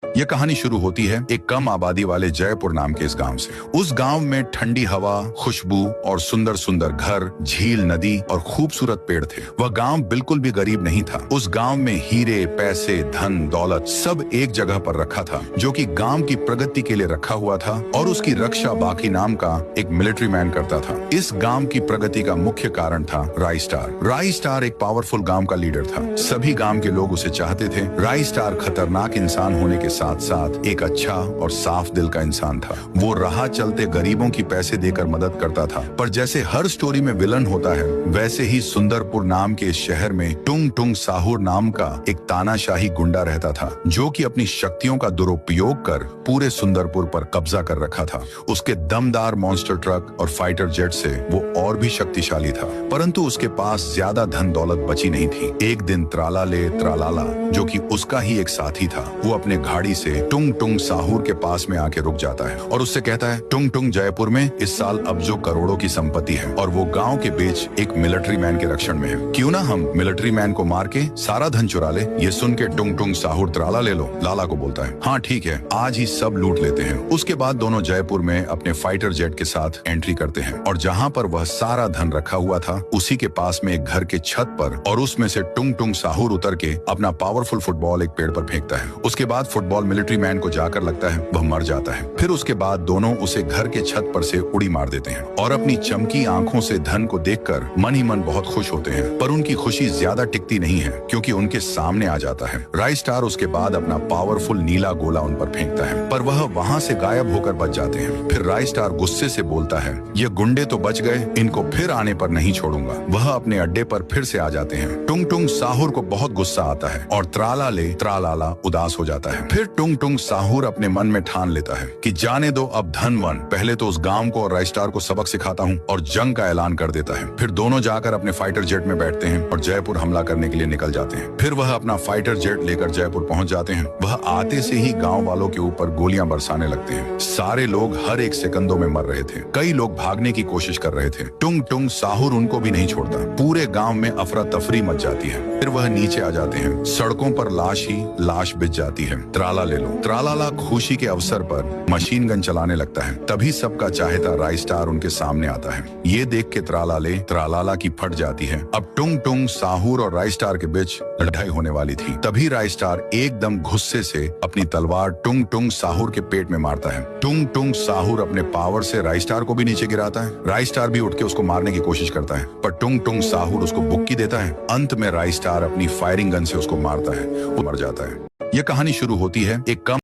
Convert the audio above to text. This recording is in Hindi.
यह कहानी शुरू होती है एक कम आबादी वाले जयपुर नाम के इस गांव से। उस गांव में ठंडी हवा, खुशबू और सुंदर सुंदर घर, झील, नदी और खूबसूरत पेड़ थे। वह गांव बिल्कुल भी गरीब नहीं था। उस गांव में हीरे, पैसे, धन, दौलत सब एक जगह पर रखा था, जो कि गांव की प्रगति के लिए रखा हुआ था, और उसकी रक्षा बाकी नाम का एक मिलिट्री मैन करता था। इस गांव की प्रगति का मुख्य कारण था राई स्टार। राई स्टार एक पावरफुल गांव का लीडर था। सभी गांव के लोग उसे चाहते थे। राई स्टार खतरनाक इंसान होने के साथ साथ एक अच्छा और साफ दिल का इंसान था। वो राह चलते गरीबों की पैसे देकर मदद करता था। पर जैसे हर स्टोरी में विलन होता है, वैसे ही सुंदरपुर नाम के इस शहर में टुंग टुंग साहुर नाम का एक तानाशाही गुंडा रहता था, जो कि अपनी शक्तियों का दुरुपयोग कर पूरे सुंदरपुर पर कब्जा कर रखा था। उसके दमदार मॉन्स्टर ट्रक और फाइटर जेट से वो और भी शक्तिशाली था, परंतु उसके पास ज्यादा धन दौलत बची नहीं थी। एक दिन त्रालाला, जो कि उसका ही एक साथी था, वो अपने गाड़ी से टुंग टुंग साहुर के पास में आके रुक जाता है और उससे कहता है, टुंग टुंग, जयपुर में इस साल अब्जों करोड़ों की संपत्ति है और वो गांव के बीच एक मिलिट्री मैन के रक्षण में है। क्यों ना हम मिलिट्री मैन को मार के सारा धन चुरा ले। ये सुन के टुंग टुंग साहुर त्राला ले लो लाला को बोलता है, हाँ ठीक है, आज ही सब लूट लेते हैं। उसके बाद दोनों जयपुर में अपने फाइटर जेट के साथ एंट्री करते हैं और जहाँ पर वह सारा धन रखा हुआ था, उसी के पास में एक घर के छत पर, और उसमें से टुंग टुंग साहुर उतर के अपना पावरफुल फुटबॉल एक पेड़ पर फेंकता है। उसके बाद फुटबॉल मिलिट्री मैन को जाकर लगता है वह मर जाता है। फिर उसके बाद दोनों उसे घर के छत पर से उड़ी मार देते हैं और अपनी चमकी आंखों से धन को देखकर मन ही मन बहुत खुश होते हैं। पर उनकी खुशी ज्यादा टिकती नहीं है, क्योंकि उनके सामने आ जाता है राई स्टार। उसके बाद अपना पावरफुल नीला गोला उन पर फेंकता है, पर वह वहां से गायब होकर बच जाते हैं। फिर राई स्टार गुस्से से बोलता है, ये गुंडे तो बच गए, इनको फिर आने पर नहीं छोड़ूंगा। वह अपने अड्डे पर फिर से आ जाते हैं। टुंग टुंग साहुर को बहुत गुस्सा आता है और त्रालाला उदास हो जाता है। फिर टुंग टुंग साहुर अपने मन में ठान लेता है कि जाने दो अब धनवन, पहले तो उस गांव को और राई स्टार को सबक सिखाता हूँ, और जंग का ऐलान कर देता है। फिर दोनों जाकर अपने फाइटर जेट में बैठते हैं और जयपुर हमला करने के लिए निकल जाते हैं। फिर वह अपना फाइटर जेट लेकर जयपुर पहुंच जाते हैं। वह आते से ही गांव वालों के ऊपर गोलियां बरसाने लगते हैं। सारे लोग हर एक सेकंडों में मर रहे थे। कई लोग भागने की कोशिश कर रहे थे। टुंग टुंग साहुर उनको भी नहीं छोड़ता। पूरे गांव में अफरा तफरी मच जाती है। फिर वह नीचे आ जाते हैं। सड़कों पर लाश ही लाश बिछ जाती है। त्रालाला खुशी के अवसर पर मशीन गन चलाने लगता है। तभी सबका चाहता राई स्टार उनके सामने आता है। ये देख के त्रालाला की फट जाती है। अब टुंग टुंग साहुर और राई स्टार के बीच लड़ाई होने वाली थी। तभी राई स्टार एकदम गुस्से से अपनी तलवार टुंग टुंग साहुर के पेट में मारता है। टुंग टुंग साहुर अपने पावर से राई स्टार को भी नीचे गिराता है। राई स्टार भी उठ के उसको मारने की कोशिश करता है, पर टुंग टुंग साहुर उसको बुक्की देता है। अंत में राई स्टार अपनी फायरिंग गन से उसको मारता है, वो मर जाता है। यह कहानी शुरू होती है एक कम